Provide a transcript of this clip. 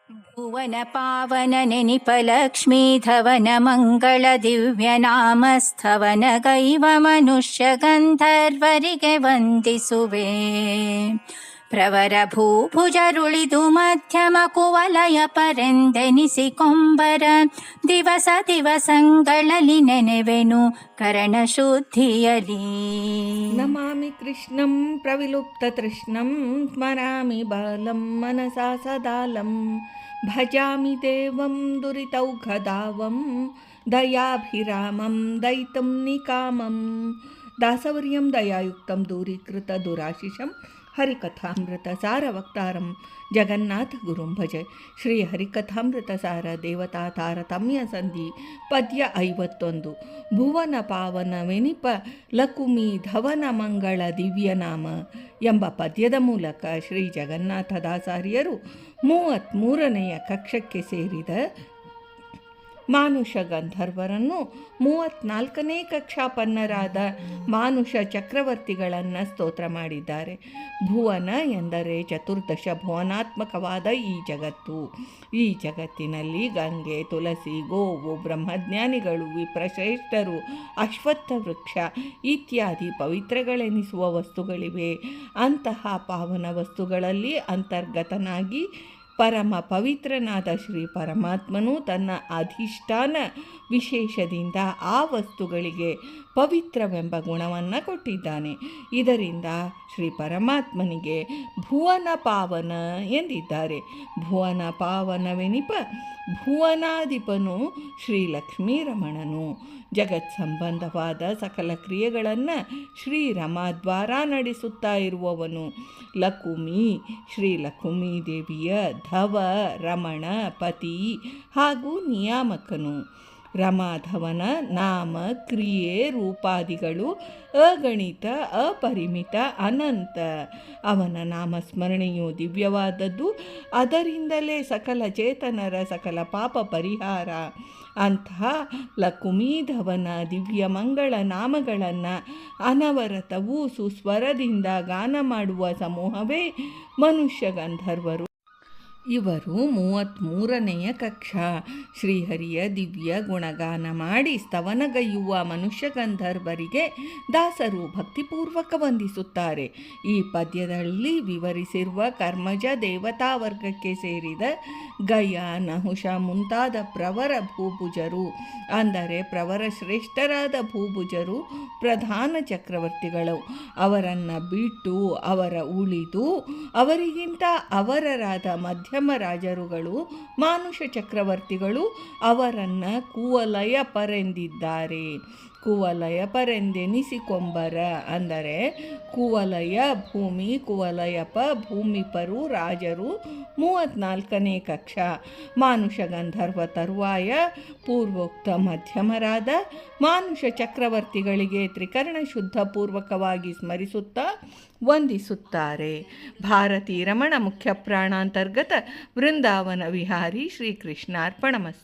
ಭುವನ ಪಾವನ ನೆನಿಪಲಕ್ಷ್ಮೀ ಧವನ ಮಂಗಳ ದಿವ್ಯ ನಾಮಸ್ಥವನ ಗೈವ ಮನುಷ್ಯ ಗಂಧರ್ವರಿಗೆ ವಂದಿಸುವೆ. ಪ್ರವರ ಭೂಭುಜರುಳಿದು ಮಧ್ಯಮ ಕುವಲಯ ಪರೆಂದೆನಿಸಿಕೊಂಬರ ದಿವಸ ದಿವಸಗಳಲ್ಲಿ ನೆನೆವೆನು ಕರಣ ಶುದ್ಧಿಯಲಿ. ನಮಾಮಿ ಕೃಷ್ಣಂ ಪ್ರವಿಲುಪ್ತ ತೃಷ್ಣಂ ಸ್ಮರಾಮಿ ಬಾಲಂ ಮನಸಾ ಸದಾಲಂ ಭಜಾಮಿ ದೇವಂ ದುರಿತೌಘದಾವಂ ದಯಾಭಿರಾಮಂ ದಯಿತಂ ನಿಕಾಮಂ ದಾಸವರ್ಯಂ ದಯಾಯುಕ್ತಂ ದೂರೀಕೃತ ದುರಾಶಿಷಂ ಹರಿಕಥಾಮೃತ ಸಾರ ವಕ್ತಾರಂ ಜಗನ್ನಾಥ ಗುರುಂ ಭಜೆ. ಶ್ರೀ ಹರಿಕಥಾಮೃತ ಸಾರ ದೇವತಾ ತಾರತಮ್ಯ ಸಂಧಿ ಪದ್ಯ 51. ಭುವನ ಪಾವನ ವೆನಿಪ ಲಕುಮಿ ಧವನ ಮಂಗಳ ದಿವ್ಯನಾಮ ಎಂಬ ಪದ್ಯದ ಮೂಲಕ ಶ್ರೀ ಜಗನ್ನಾಥದಾಸಾರ್ಯರು 33ನೆಯ ಕಕ್ಷಕ್ಕೆ ಸೇರಿದ ಮಾನುಷ ಗಂಧರ್ವರನ್ನು 34ನೇ ಕಕ್ಷಾಪನ್ನರಾದ ಮಾನುಷ ಚಕ್ರವರ್ತಿಗಳನ್ನು ಸ್ತೋತ್ರ ಮಾಡಿದ್ದಾರೆ. ಭುವನ ಎಂದರೆ ಚತುರ್ದಶ ಭುವನಾತ್ಮಕವಾದ ಈ ಜಗತ್ತು. ಈ ಜಗತ್ತಿನಲ್ಲಿ ಗಂಗೆ, ತುಳಸಿ, ಗೋವು, ಬ್ರಹ್ಮಜ್ಞಾನಿಗಳು, ವಿಪ್ರಶ್ರೇಷ್ಠರು, ಅಶ್ವತ್ಥ ವೃಕ್ಷ ಇತ್ಯಾದಿ ಪವಿತ್ರಗಳೆನಿಸುವ ವಸ್ತುಗಳಿವೆ. ಅಂತಹ ಪಾವನ ವಸ್ತುಗಳಲ್ಲಿ ಅಂತರ್ಗತನಾಗಿ ಪರಮ ಪವಿತ್ರನಾದ ಶ್ರೀ ಪರಮಾತ್ಮನು ತನ್ನ ಅಧಿಷ್ಠಾನ ವಿಶೇಷದಿಂದ ಆ ವಸ್ತುಗಳಿಗೆ ಪವಿತ್ರವೆಂಬ ಗುಣವನ್ನು ಕೊಟ್ಟಿದ್ದಾನೆ. ಇದರಿಂದ ಶ್ರೀ ಪರಮಾತ್ಮನಿಗೆ ಭುವನ ಪಾವನ ಎಂದಿದ್ದಾರೆ. ಭುವನ ಪಾವನವೆನಿಪ ಭುವನಾಧಿಪನು ಶ್ರೀ ಲಕ್ಷ್ಮೀರಮಣನು. ಜಗತ್ ಸಂಬಂಧವಾದ ಸಕಲ ಕ್ರಿಯೆಗಳನ್ನು ಶ್ರೀರಮಾದ್ವಾರ ನಡೆಸುತ್ತಾ ಇರುವವನು. ಲಕುಮಿ ಶ್ರೀ ಲಕುಮಿ ದೇವಿಯ ಧವ ರಮಣ ಪತಿ ಹಾಗೂ ನಿಯಾಮಕನು. ರಮಾಧವನ ನಾಮ ಕ್ರಿಯೆ ರೂಪಾದಿಗಳು ಅಗಣಿತ, ಅಪರಿಮಿತ, ಅನಂತ. ಅವನ ನಾಮಸ್ಮರಣೆಯು ದಿವ್ಯವಾದದ್ದು. ಅದರಿಂದಲೇ ಸಕಲ ಚೇತನರ ಸಕಲ ಪಾಪ ಪರಿಹಾರ. ಅಂತಹ ಲಕುಮೀಧವನ ದಿವ್ಯ ಮಂಗಳ ನಾಮಗಳನ್ನು ಅನವರತವೂ ಸುಸ್ವರದಿಂದ ಗಾನ ಮಾಡುವ ಸಮೂಹವೇ ಮನುಷ್ಯ ಗಂಧರ್ವರು. ಇವರು 33ನೆಯ ಕಕ್ಷಾ. ಶ್ರೀಹರಿಯ ದಿವ್ಯ ಗುಣಗಾನ ಮಾಡಿ ಸ್ತವನಗೈಯುವ ಮನುಷ್ಯ ಗಂಧರ್ವರಿಗೆ ದಾಸರು ಭಕ್ತಿಪೂರ್ವಕ ವಂದಿಸುತ್ತಾರೆ. ಈ ಪದ್ಯದಲ್ಲಿ ವಿವರಿಸಿರುವ ಕರ್ಮಜ ದೇವತಾ ವರ್ಗಕ್ಕೆ ಸೇರಿದ ಗಯ, ನಹುಷ ಮುಂತಾದ ಪ್ರವರ ಭೂಭುಜರು, ಅಂದರೆ ಪ್ರವರ ಶ್ರೇಷ್ಠರಾದ ಭೂಭುಜರು ಪ್ರಧಾನ ಚಕ್ರವರ್ತಿಗಳು. ಅವರನ್ನು ಬಿಟ್ಟು ಅವರ ಉಳಿದು ಅವರಿಗಿಂತ ಅವರರಾದ ಮಧ್ಯ ರಾಜರುಗಳು ಮಾನುಷ ಚಕ್ರವರ್ತಿಗಳು ಅವರನ್ನು ಕುವಲಯ ಪರೆಂದಿದ್ದಾರೆ. ಕುವಲಯ ಪರೆಂದೆನಿಸಿಕೊಂಬರ ಅಂದರೆ ಕುವಲಯ ಭೂಮಿ, ಕುವಲಯಪ ಭೂಮಿಪರು ರಾಜರು. 34ನೇ ಕಕ್ಷಾ. ಮಾನುಷ ಗಂಧರ್ವ ತರುವಾಯ ಪೂರ್ವೋಕ್ತ ಮಧ್ಯಮರಾದ ಮಾನುಷ ಚಕ್ರವರ್ತಿಗಳಿಗೆ ತ್ರಿಕರಣ ಶುದ್ಧ ಪೂರ್ವಕವಾಗಿ ಸ್ಮರಿಸುತ್ತಾ ವಂದಿಸುತ್ತಾರೆ. ಭಾರತೀ ರಮಣ ಮುಖ್ಯ ಪ್ರಾಣಾಂತರ್ಗತ ವೃಂದಾವನ ವಿಹಾರಿ ಶ್ರೀಕೃಷ್ಣಾರ್ಪಣಮಸ್ತು.